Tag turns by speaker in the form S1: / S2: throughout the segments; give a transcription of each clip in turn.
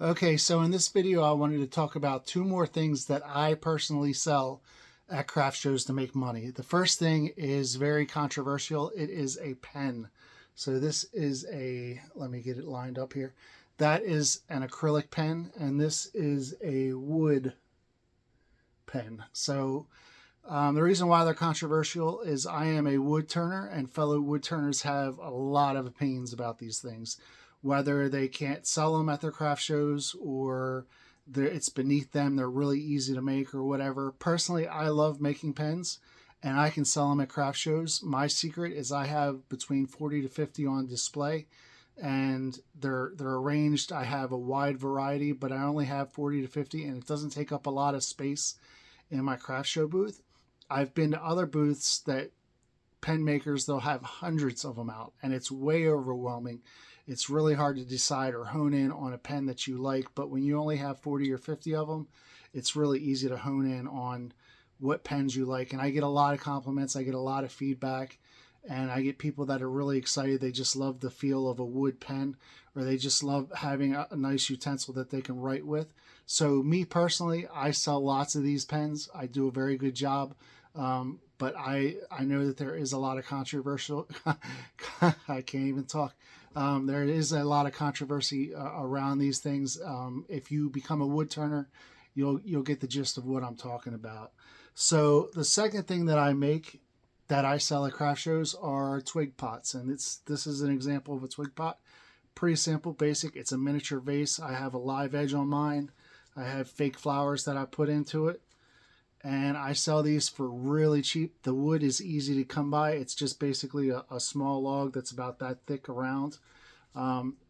S1: Okay, so in this video I wanted to talk about two more things that I personally sell at craft shows to make money. The first thing is very controversial. It is a pen. So this is let me get it lined up here. That is an acrylic pen, and this is a wood pen. So the reason why they're controversial is I am a wood turner, and fellow wood turners have a lot of opinions about these things, whether they can't sell them at their craft shows or it's beneath them, they're really easy to make or whatever. Personally, I love making pens and I can sell them at craft shows. My secret is I have between 40 to 50 on display, and they're arranged. I have a wide variety, but I only have 40 to 50, and it doesn't take up a lot of space in my craft show booth. I've been to other booths that pen makers, they'll have hundreds of them out, and it's way overwhelming. It's really hard to decide or hone in on a pen that you like, but when you only have 40 or 50 of them, it's really easy to hone in on what pens you like. And I get a lot of compliments, I get a lot of feedback, and I get people that are really excited. They just love the feel of a wood pen, or they just love having a nice utensil that they can write with. So me personally, I sell lots of these pens. I do a very good job. But I know that there is a lot of controversial, I can't even talk. There is a lot of controversy around these things. If you become a wood turner, you'll get the gist of what I'm talking about. So the second thing that I make that I sell at craft shows are twig pots, and this is an example of a twig pot. Pretty simple, basic. It's a miniature vase. I have a live edge on mine. I have fake flowers that I put into it, and I sell these for really cheap. The wood is easy to come by. It's just basically a small log that's about that thick around.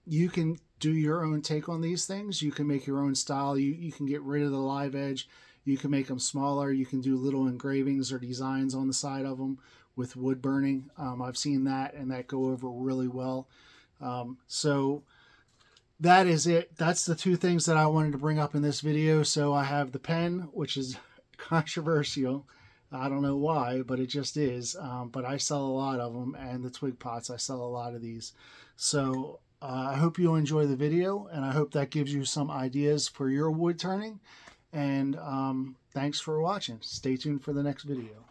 S1: You can do your own take on these things. You can make your own style. You can get rid of the live edge. You can make them smaller. You can do little engravings or designs on the side of them with wood burning. I've seen that, and that go over really well. So that is it. That's the two things that I wanted to bring up in this video. So I have the pen, which is controversial. I don't know why, but it just is. But I sell a lot of them, and the twig pots, I sell a lot of these. So I hope you enjoy the video, and I hope that gives you some ideas for your wood turning. And thanks for watching. Stay tuned for the next video.